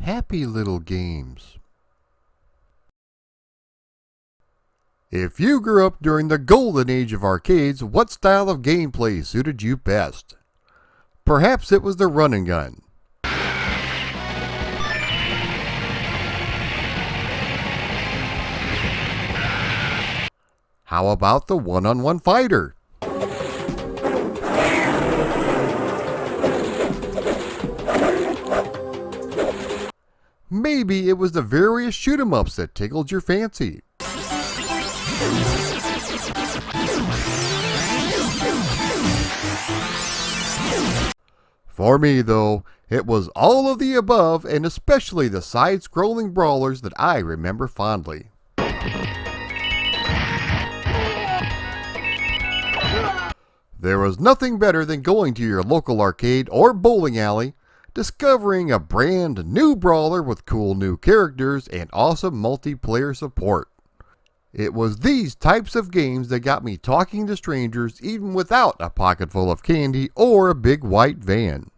Happy little games. If you grew up during the golden age of arcades, what style of gameplay suited you best? Perhaps it was the run and gun. How about the one-on-one fighter? Maybe it was the various shoot-em-ups that tickled your fancy. For me, though, it was all of the above, and especially the side-scrolling brawlers that I remember fondly. There was nothing better than going to your local arcade or bowling alley, discovering a brand new brawler with cool new characters and awesome multiplayer support. It was these types of games that got me talking to strangers even without a pocket full of candy or a big white van.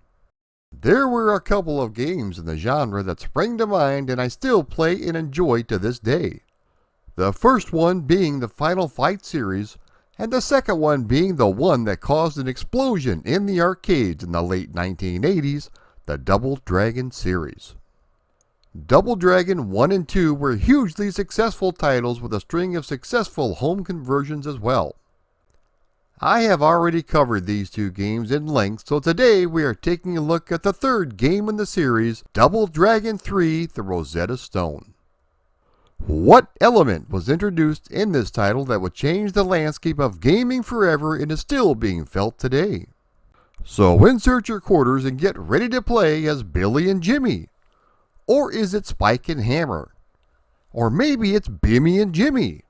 There were a couple of games in the genre that sprang to mind and I still play and enjoy to this day. The first one being the Final Fight series, and the second one being the one that caused an explosion in the arcades in the late 1980s, the Double Dragon series. Double Dragon 1 and 2 were hugely successful titles with a string of successful home conversions as well. I have already covered these two games in length, so today we are taking a look at the third game in the series, Double Dragon 3: The Rosetta Stone. What element was introduced in this title that would change the landscape of gaming forever and is still being felt today? So insert your quarters and get ready to play as Billy and Jimmy. Or is it Spike and Hammer? Or maybe it's Bimmy and Jimmy.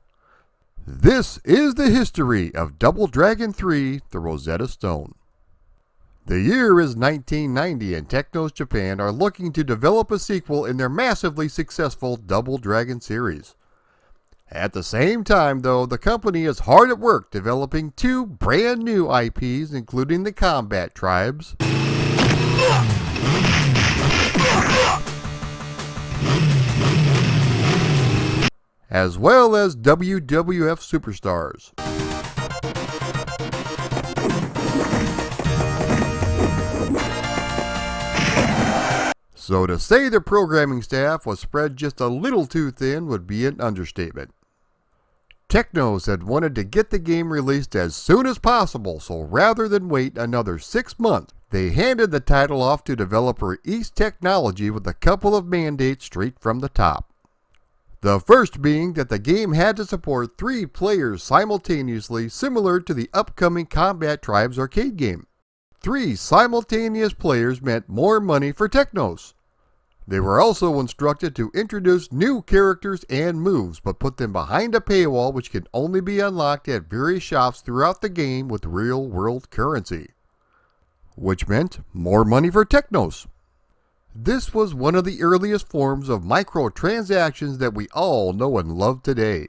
This is the history of Double Dragon 3: The Rosetta Stone. The year is 1990 and Technos Japan are looking to develop a sequel in their massively successful Double Dragon series. At the same time, though, the company is hard at work developing two brand new IPs, including the Combat Tribes as well as WWF Superstars. So to say the programming staff was spread just a little too thin would be an understatement. Technos had wanted to get the game released as soon as possible, so rather than wait another 6 months, they handed the title off to developer East Technology with a couple of mandates straight from the top. The first being that the game had to support 3 players simultaneously, similar to the upcoming Combat Tribes arcade game. 3 simultaneous players meant more money for Technos. They were also instructed to introduce new characters and moves, but put them behind a paywall which can only be unlocked at various shops throughout the game with real-world currency. Which meant more money for Technos. This was one of the earliest forms of microtransactions that we all know and love today.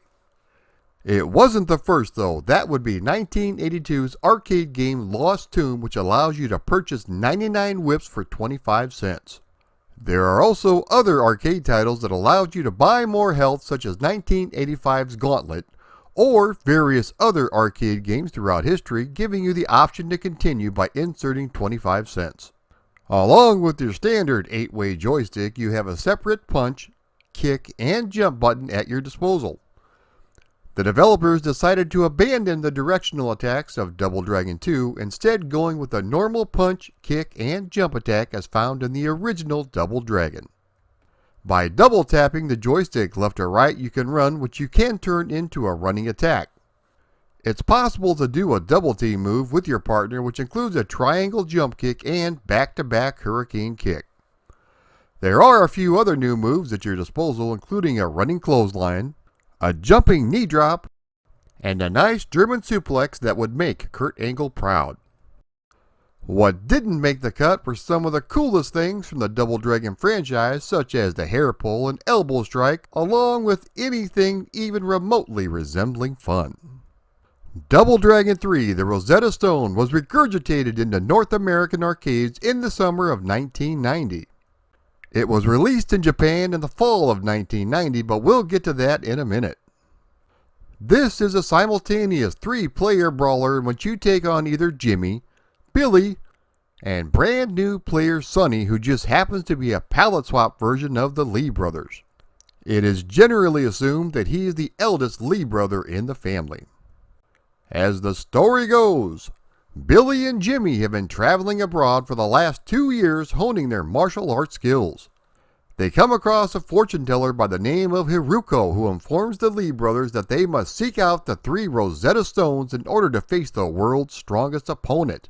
It wasn't the first though. That would be 1982's arcade game Lost Tomb, which allows you to purchase 99 whips for 25 cents. There are also other arcade titles that allowed you to buy more health, such as 1985's Gauntlet, or various other arcade games throughout history, giving you the option to continue by inserting 25 cents. Along with your standard 8-way joystick, you have a separate punch, kick, and jump button at your disposal. The developers decided to abandon the directional attacks of Double Dragon 2, instead going with a normal punch, kick, and jump attack as found in the original Double Dragon. By double tapping the joystick left or right, you can run, which you can turn into a running attack. It's possible to do a double team move with your partner, which includes a triangle jump kick and back-to-back hurricane kick. There are a few other new moves at your disposal, including a running clothesline, a jumping knee drop, and a nice German suplex that would make Kurt Angle proud. What didn't make the cut were some of the coolest things from the Double Dragon franchise, such as the hair pull and elbow strike, along with anything even remotely resembling fun. Double Dragon 3: The Rosetta Stone was regurgitated into North American arcades in the summer of 1990. It was released in Japan in the fall of 1990, but we'll get to that in a minute. This is a simultaneous 3-player brawler in which you take on either Jimmy, Billy, and brand new player Sonny, who just happens to be a palette swap version of the Lee brothers. It is generally assumed that he is the eldest Lee brother in the family. As the story goes, Billy and Jimmy have been traveling abroad for the last 2 years honing their martial arts skills. They come across a fortune teller by the name of Hiruko who informs the Lee brothers that they must seek out the 3 Rosetta Stones in order to face the world's strongest opponent.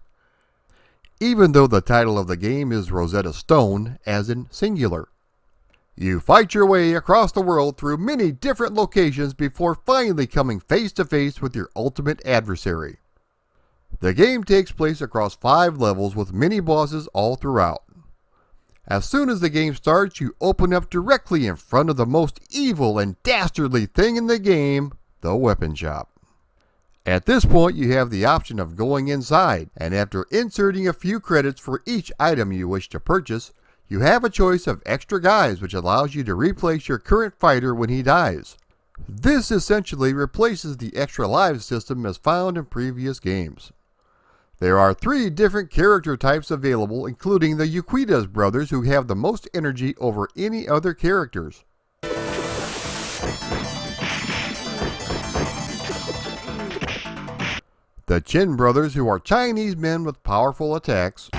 Even though the title of the game is Rosetta Stone, as in singular. You fight your way across the world through many different locations before finally coming face to face with your ultimate adversary. The game takes place across 5 levels with mini bosses all throughout. As soon as the game starts, you open up directly in front of the most evil and dastardly thing in the game, the weapon shop. At this point, you have the option of going inside, and after inserting a few credits for each item you wish to purchase, you have a choice of extra guys, which allows you to replace your current fighter when he dies. This essentially replaces the extra lives system as found in previous games. There are 3 different character types available, including the Uquitas brothers, who have the most energy over any other characters. The Chin brothers, who are Chinese men with powerful attacks.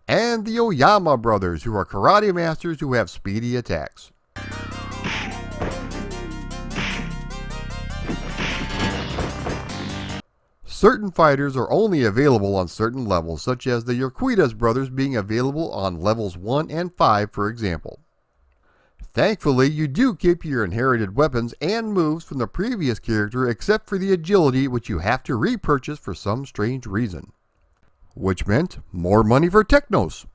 And the Oyama brothers, who are karate masters who have speedy attacks. Certain fighters are only available on certain levels, such as the Uquitas brothers being available on levels 1 and 5, for example. Thankfully, you do keep your inherited weapons and moves from the previous character, except for the agility, which you have to repurchase for some strange reason. Which meant more money for Technos.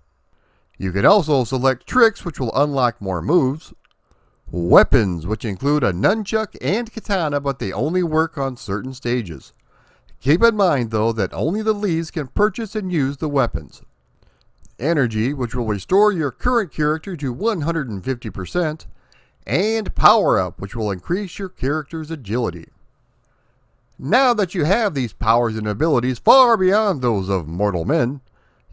You can also select tricks, which will unlock more moves. Weapons, which include a nunchuck and katana, but they only work on certain stages. Keep in mind, though, that only the Lees can purchase and use the weapons. Energy, which will restore your current character to 150%. And Power Up, which will increase your character's agility. Now that you have these powers and abilities far beyond those of mortal men,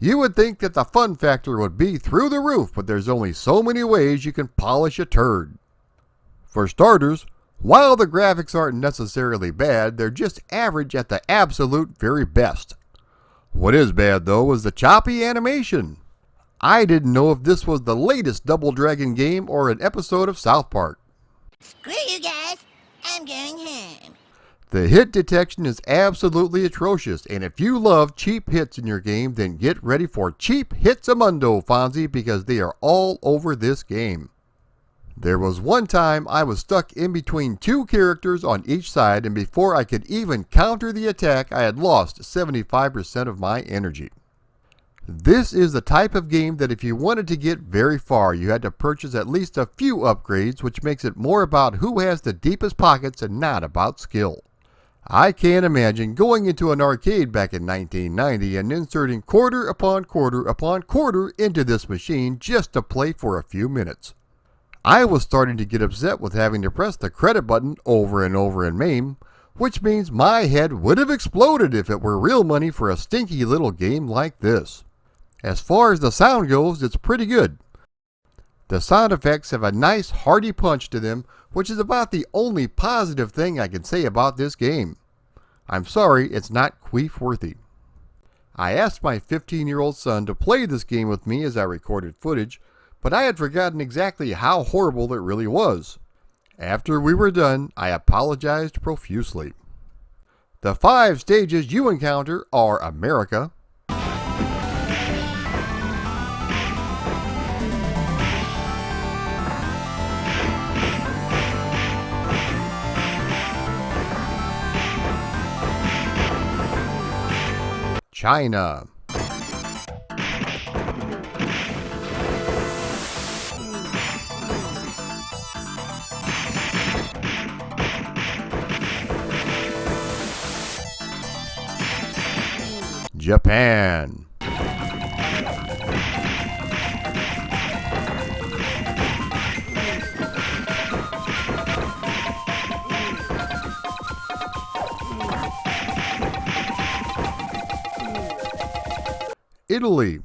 you would think that the fun factor would be through the roof, but there's only so many ways you can polish a turd. For starters, while the graphics aren't necessarily bad, they're just average at the absolute very best. What is bad, though, is the choppy animation. I didn't know if this was the latest Double Dragon game or an episode of South Park. Screw you guys, I'm going home. The hit detection is absolutely atrocious, and if you love cheap hits in your game, then get ready for Cheap Hits-a-Mundo, Fonzie, because they are all over this game. There was one time I was stuck in between 2 characters on each side, and before I could even counter the attack, I had lost 75% of my energy. This is the type of game that if you wanted to get very far, you had to purchase at least a few upgrades, which makes it more about who has the deepest pockets and not about skill. I can't imagine going into an arcade back in 1990 and inserting quarter upon quarter upon quarter into this machine just to play for a few minutes. I was starting to get upset with having to press the credit button over and over in MAME, which means my head would have exploded if it were real money for a stinky little game like this. As far as the sound goes, it's pretty good. The sound effects have a nice hearty punch to them, which is about the only positive thing I can say about this game. I'm sorry, it's not queef-worthy. I asked my 15-year-old son to play this game with me as I recorded footage, but I had forgotten exactly how horrible it really was. After we were done, I apologized profusely. The 5 stages you encounter are America, China, Japan. Italy.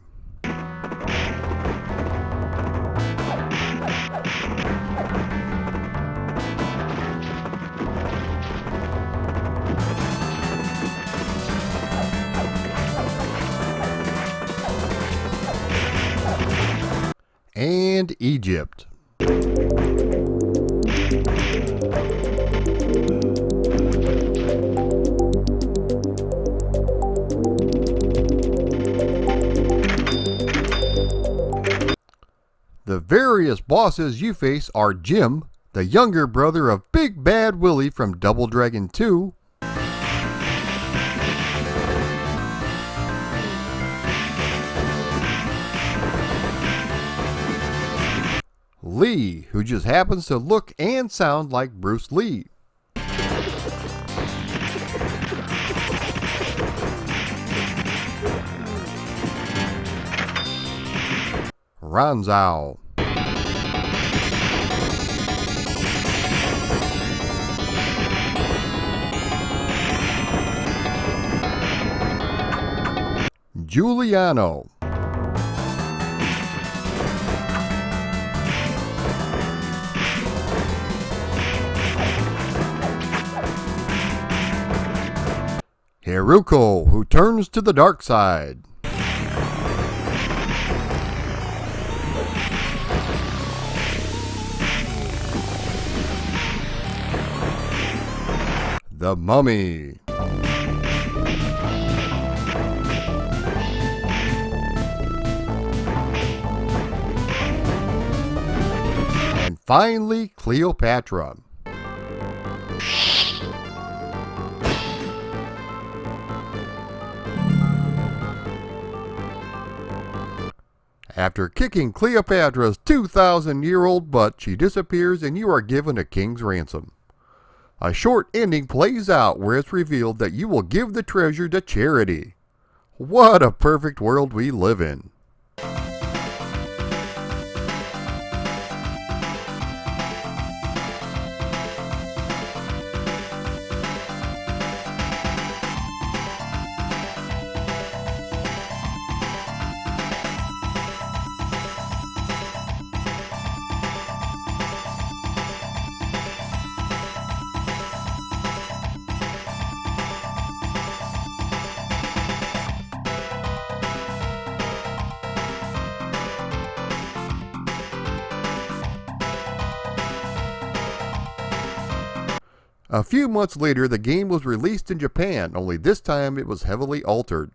And Egypt. The various bosses you face are Jim, the younger brother of Big Bad Willie from Double Dragon 2, Lee, who just happens to look and sound like Bruce Lee, Ranzau, Giuliano, Haruko, who turns to the dark side, the Mummy, and finally Cleopatra. After kicking Cleopatra's 2,000-year-old butt, she disappears and you are given a king's ransom. A short ending plays out where it's revealed that you will give the treasure to charity. What a perfect world we live in. A few months later, the game was released in Japan, only this time it was heavily altered.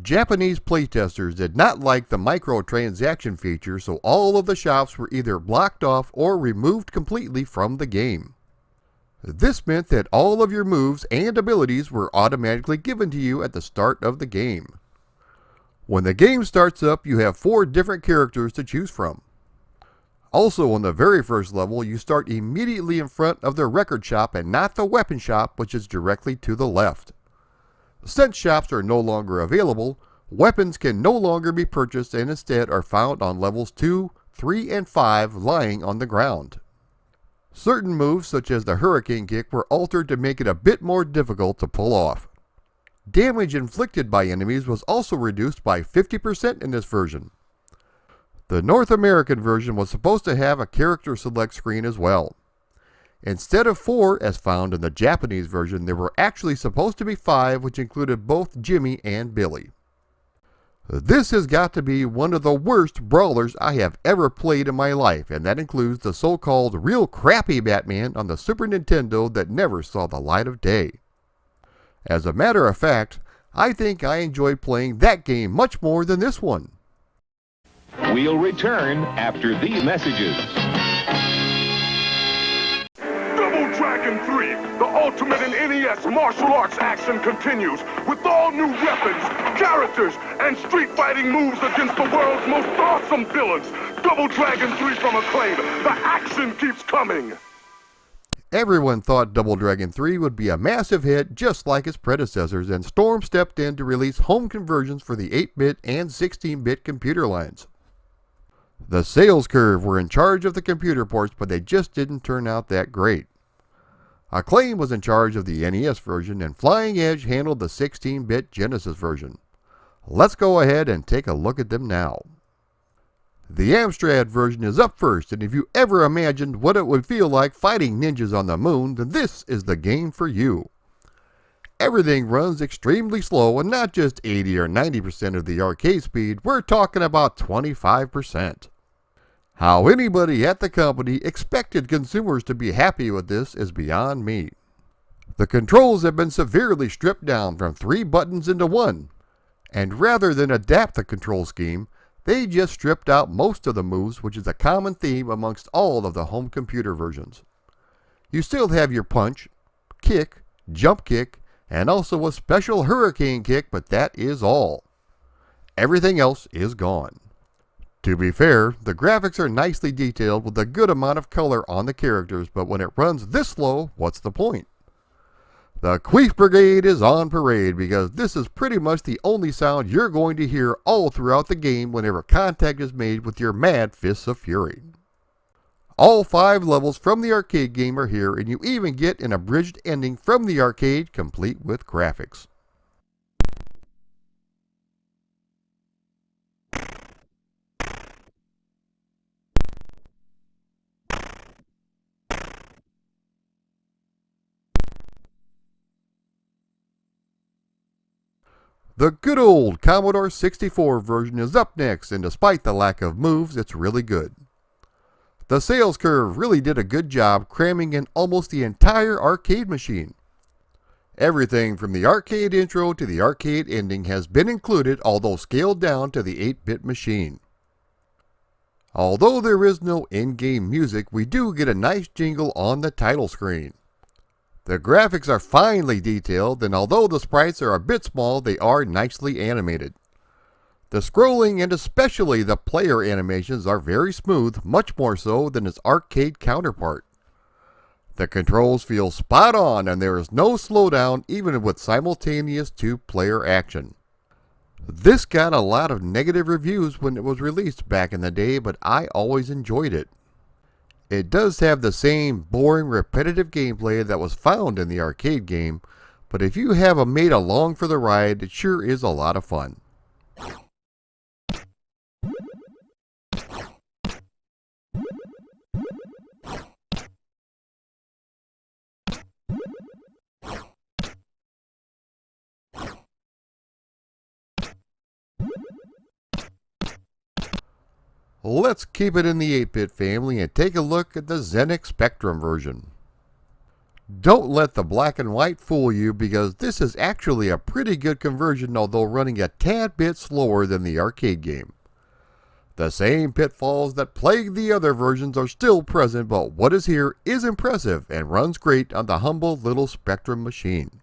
Japanese playtesters did not like the microtransaction feature, so all of the shops were either blocked off or removed completely from the game. This meant that all of your moves and abilities were automatically given to you at the start of the game. When the game starts up, you have 4 different characters to choose from. Also, on the very first level, you start immediately in front of the record shop and not the weapon shop, which is directly to the left. Since shops are no longer available, weapons can no longer be purchased and instead are found on levels 2, 3, and 5 lying on the ground. Certain moves, such as the hurricane kick, were altered to make it a bit more difficult to pull off. Damage inflicted by enemies was also reduced by 50% in this version. The North American version was supposed to have a character select screen as well. Instead of 4, as found in the Japanese version, there were actually supposed to be 5, which included both Jimmy and Billy. This has got to be one of the worst brawlers I have ever played in my life, and that includes the so-called real crappy Batman on the Super Nintendo that never saw the light of day. As a matter of fact, I think I enjoyed playing that game much more than this one. We'll return after these messages. Double Dragon 3, the ultimate in NES martial arts action continues with all new weapons, characters, and street fighting moves against the world's most awesome villains. Double Dragon 3 from Acclaim, the action keeps coming. Everyone thought Double Dragon 3 would be a massive hit just like its predecessors, and Storm stepped in to release home conversions for the 8-bit and 16-bit computer lines. The sales curve were in charge of the computer ports, but they just didn't turn out that great. Acclaim was in charge of the NES version, and Flying Edge handled the 16-bit Genesis version. Let's go ahead and take a look at them now. The Amstrad version is up first, and if you ever imagined what it would feel like fighting ninjas on the moon, then this is the game for you. Everything runs extremely slow, and not just 80 or 90% of the arcade speed, we're talking about 25%. How anybody at the company expected consumers to be happy with this is beyond me. The controls have been severely stripped down from 3 buttons into 1, and rather than adapt the control scheme, they just stripped out most of the moves, which is a common theme amongst all of the home computer versions. You still have your punch, kick, jump kick, and also a special hurricane kick, but that is all. Everything else is gone. To be fair, the graphics are nicely detailed with a good amount of color on the characters, but when it runs this slow, what's the point? The Queef Brigade is on parade because this is pretty much the only sound you're going to hear all throughout the game whenever contact is made with your mad fists of fury. All 5 levels from the arcade game are here, and you even get an abridged ending from the arcade complete with graphics. The good old Commodore 64 version is up next, and despite the lack of moves, it's really good. The sales curve really did a good job cramming in almost the entire arcade machine. Everything from the arcade intro to the arcade ending has been included, although scaled down to the 8-bit machine. Although there is no in-game music, we do get a nice jingle on the title screen. The graphics are finely detailed, and although the sprites are a bit small, they are nicely animated. The scrolling and especially the player animations are very smooth, much more so than its arcade counterpart. The controls feel spot on, and there is no slowdown even with simultaneous 2-player action. This got a lot of negative reviews when it was released back in the day, but I always enjoyed it. It does have the same boring, repetitive gameplay that was found in the arcade game, but if you have a mate along for the ride, it sure is a lot of fun. Let's keep it in the 8-bit family and take a look at the Xenix Spectrum version. Don't let the black and white fool you, because this is actually a pretty good conversion, although running a tad bit slower than the arcade game. The same pitfalls that plague the other versions are still present, but what is here is impressive and runs great on the humble little Spectrum machine.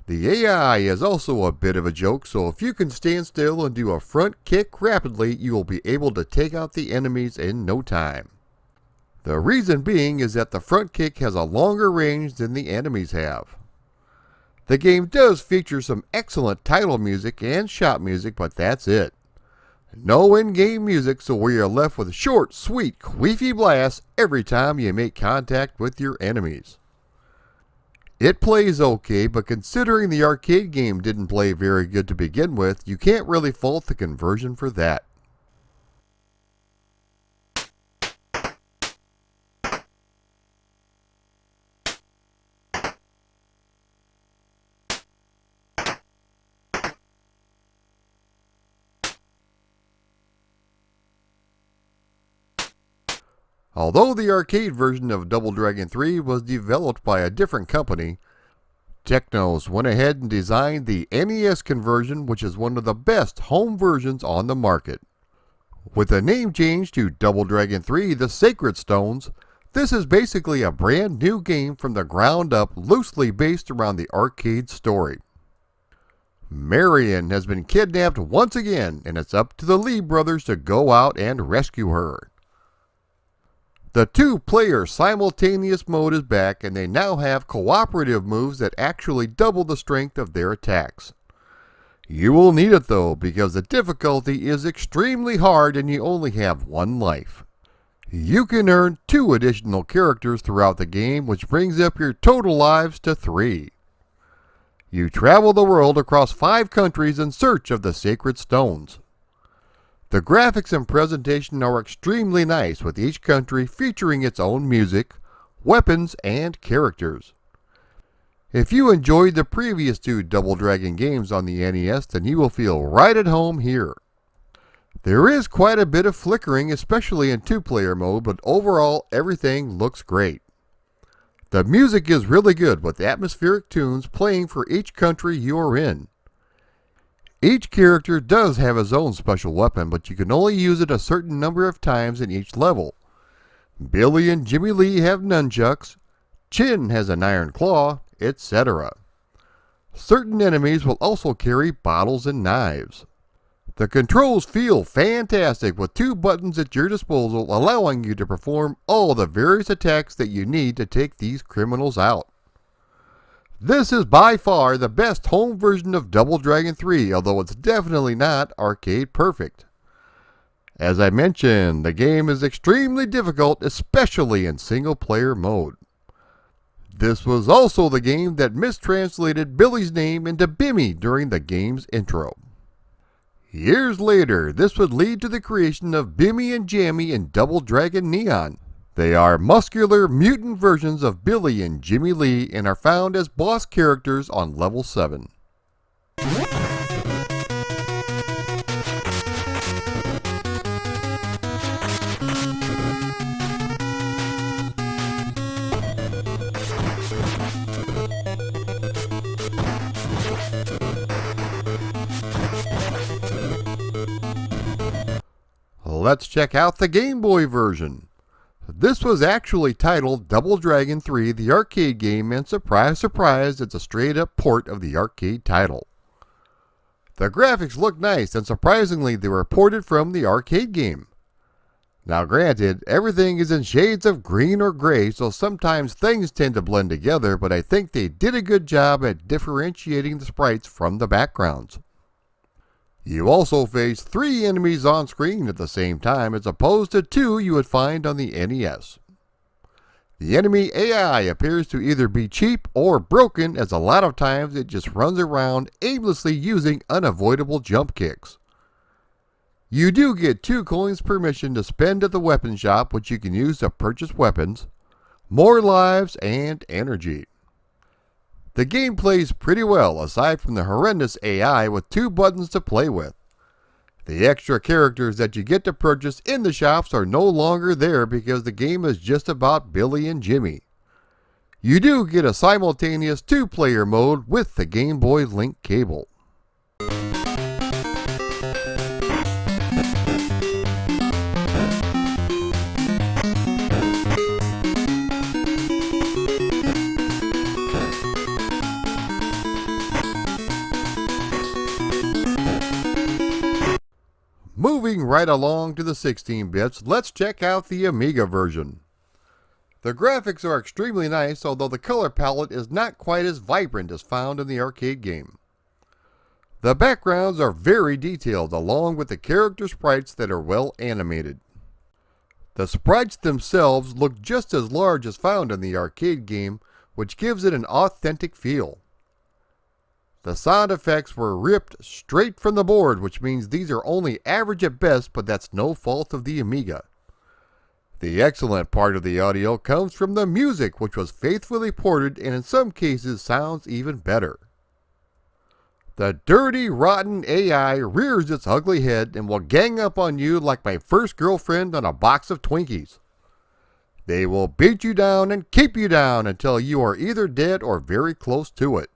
The AI is also a bit of a joke, so if you can stand still and do a front kick rapidly, you will be able to take out the enemies in no time. The reason being is that the front kick has a longer range than the enemies have. The game does feature some excellent title music and shop music, but that's it. No in-game music, so we are left with short, sweet, queefy blasts every time you make contact with your enemies. It plays okay, but considering the arcade game didn't play very good to begin with, you can't really fault the conversion for that. Although the arcade version of Double Dragon 3 was developed by a different company, Technos went ahead and designed the NES conversion, which is one of the best home versions on the market. With the name change to Double Dragon 3 The Sacred Stones, this is basically a brand new game from the ground up, loosely based around the arcade story. Marion has been kidnapped once again, and it's up to the Lee brothers to go out and rescue her. The two-player simultaneous mode is back, and they now have cooperative moves that actually double the strength of their attacks. You will need it though, because the difficulty is extremely hard and you only have one life. You can earn 2 additional characters throughout the game, which brings up your total lives to 3. You travel the world across 5 countries in search of the sacred stones. The graphics and presentation are extremely nice, with each country featuring its own music, weapons, and characters. If you enjoyed the previous 2 Double Dragon games on the NES, then you will feel right at home here. There is quite a bit of flickering, especially in 2-player mode, but overall everything looks great. The music is really good, with atmospheric tunes playing for each country you are in. Each character does have his own special weapon, but you can only use it a certain number of times in each level. Billy and Jimmy Lee have nunchucks, Chin has an iron claw, etc. Certain enemies will also carry bottles and knives. The controls feel fantastic, with 2 buttons at your disposal, allowing you to perform all the various attacks that you need to take these criminals out. This is by far the best home version of Double Dragon 3, although it's definitely not arcade perfect. As I mentioned, the game is extremely difficult, especially in single player mode. This was also the game that mistranslated Billy's name into Bimmy during the game's intro. Years later, this would lead to the creation of Bimmy and Jammy in Double Dragon Neon. They are muscular mutant versions of Billy and Jimmy Lee and are found as boss characters on level 7. Let's check out the Game Boy version. This was actually titled Double Dragon 3, the arcade game, and surprise, surprise, it's a straight-up port of the arcade title. The graphics look nice, and surprisingly, they were ported from the arcade game. Now granted, everything is in shades of green or gray, so sometimes things tend to blend together, but I think they did a good job at differentiating the sprites from the backgrounds. You also face 3 enemies on screen at the same time, as opposed to 2 you would find on the NES. The enemy AI appears to either be cheap or broken, as a lot of times it just runs around aimlessly using unavoidable jump kicks. You do get 2 coins per mission to spend at the weapon shop, which you can use to purchase weapons, more lives, and energy. The game plays pretty well, aside from the horrendous AI with 2 buttons to play with. The extra characters that you get to purchase in the shops are no longer there because the game is just about Billy and Jimmy. You do get a simultaneous 2-player mode with the Game Boy Link cable. Moving right along to the 16 bits, let's check out the Amiga version. The graphics are extremely nice, although the color palette is not quite as vibrant as found in the arcade game. The backgrounds are very detailed, along with the character sprites that are well animated. The sprites themselves look just as large as found in the arcade game, which gives it an authentic feel. The sound effects were ripped straight from the board, which means these are only average at best, but that's no fault of the Amiga. The excellent part of the audio comes from the music, which was faithfully ported and in some cases sounds even better. The dirty, rotten AI rears its ugly head and will gang up on you like my first girlfriend on a box of Twinkies. They will beat you down and keep you down until you are either dead or very close to it.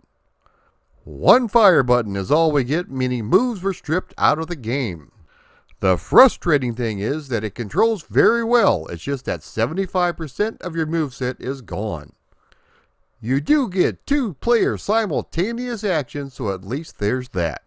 1 fire button is all we get, meaning moves were stripped out of the game. The frustrating thing is that it controls very well, it's just that 75% of your moveset is gone. You do get 2-player simultaneous action, so at least there's that.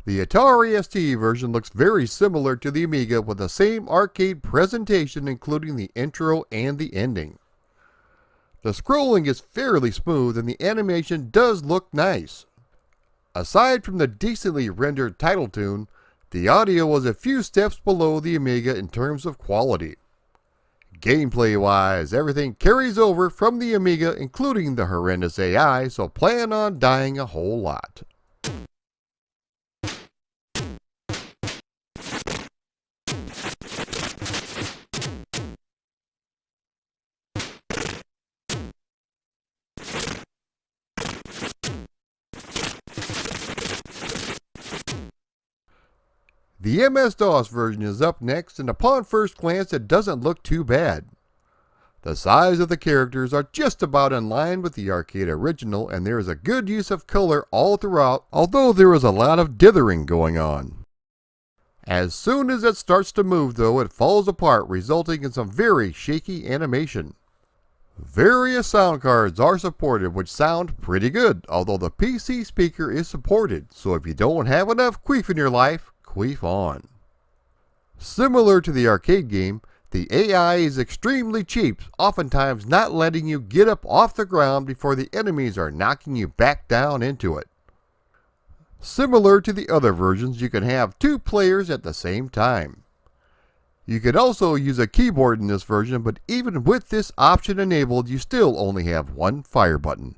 The Atari ST version looks very similar to the Amiga with the same arcade presentation including the intro and the ending. The scrolling is fairly smooth and the animation does look nice. Aside from the decently rendered title tune, the audio was a few steps below the Amiga in terms of quality. Gameplay wise, everything carries over from the Amiga including the horrendous AI, so plan on dying a whole lot. The MS-DOS version is up next, and upon first glance it doesn't look too bad. The size of the characters are just about in line with the arcade original, and there is a good use of color all throughout, although there is a lot of dithering going on. As soon as it starts to move though, it falls apart, resulting in some very shaky animation. Various sound cards are supported which sound pretty good, although the PC speaker is supported, so if you don't have enough queef in your life, queef on. Similar to the arcade game, the AI is extremely cheap, oftentimes not letting you get up off the ground before the enemies are knocking you back down into it. Similar to the other versions, you can have 2 players at the same time. You can also use a keyboard in this version, but even with this option enabled, you still only have 1 fire button.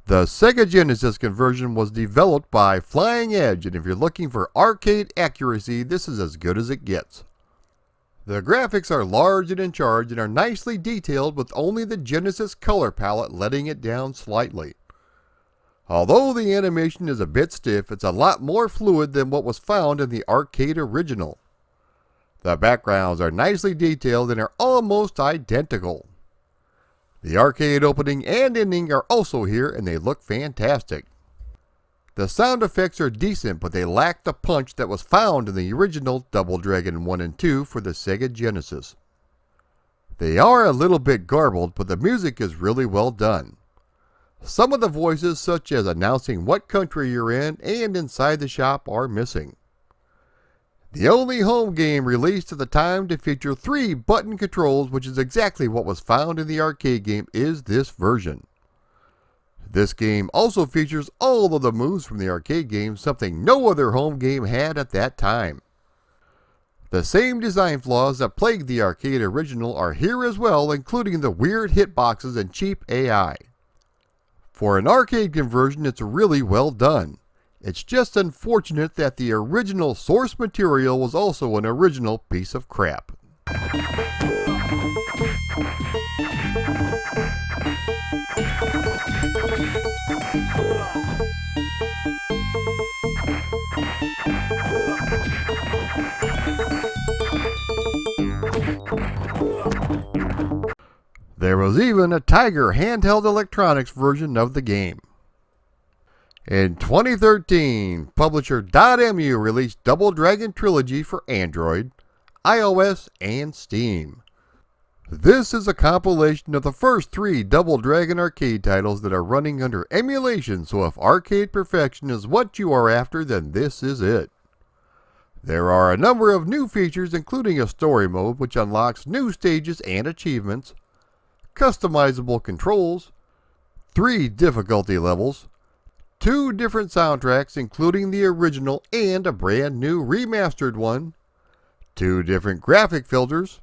The Sega Genesis conversion was developed by Flying Edge, and if you're looking for arcade accuracy, this is as good as it gets. The graphics are large and in charge and are nicely detailed with only the Genesis color palette letting it down slightly. Although the animation is a bit stiff, it's a lot more fluid than what was found in the arcade original. The backgrounds are nicely detailed and are almost identical. The arcade opening and ending are also here and they look fantastic. The sound effects are decent, but they lack the punch that was found in the original Double Dragon 1 and 2 for the Sega Genesis. They are a little bit garbled, but the music is really well done. Some of the voices, such as announcing what country you're in and inside the shop, are missing. The only home game released at the time to feature 3 button controls, which is exactly what was found in the arcade game, is this version. This game also features all of the moves from the arcade game, something no other home game had at that time. The same design flaws that plagued the arcade original are here as well, including the weird hitboxes and cheap AI. For an arcade conversion, it's really well done. It's just unfortunate that the original source material was also an original piece of crap. There was even a Tiger handheld electronics version of the game. In 2013, publisher .mu released Double Dragon Trilogy for Android, iOS, and Steam. This is a compilation of the first 3 Double Dragon arcade titles that are running under emulation, so if arcade perfection is what you are after, then this is it. There are a number of new features, including a story mode which unlocks new stages and achievements, customizable controls, 3 difficulty levels, 2 different soundtracks including the original and a brand new remastered one, 2 different graphic filters,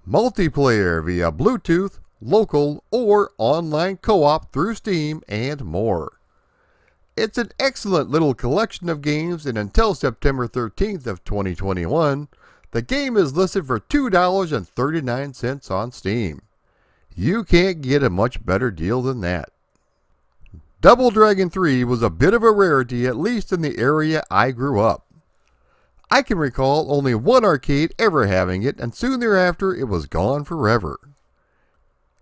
multiplayer via Bluetooth, local, or online co-op through Steam, and more. It's an excellent little collection of games, and until September 13th of 2021, the game is listed for $2.39 on Steam. You can't get a much better deal than that. Double Dragon 3 was a bit of a rarity, at least in the area I grew up. I can recall only one arcade ever having it, and soon thereafter it was gone forever.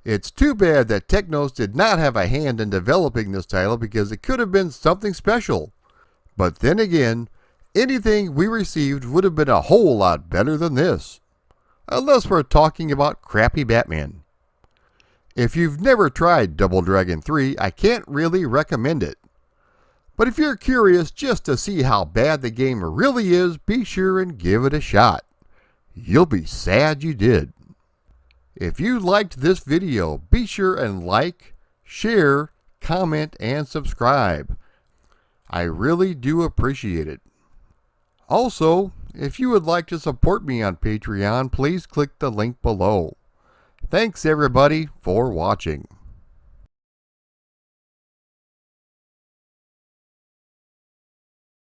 It's too bad that Technos did not have a hand in developing this title, because it could have been something special. But then again, anything we received would have been a whole lot better than this. Unless we're talking about crappy Batman. If you've never tried Double Dragon 3, I can't really recommend it. But if you're curious just to see how bad the game really is, be sure and give it a shot. You'll be sad you did. If you liked this video, be sure and like, share, comment, and subscribe. I really do appreciate it. Also, if you would like to support me on Patreon, please click the link below. Thanks everybody for watching.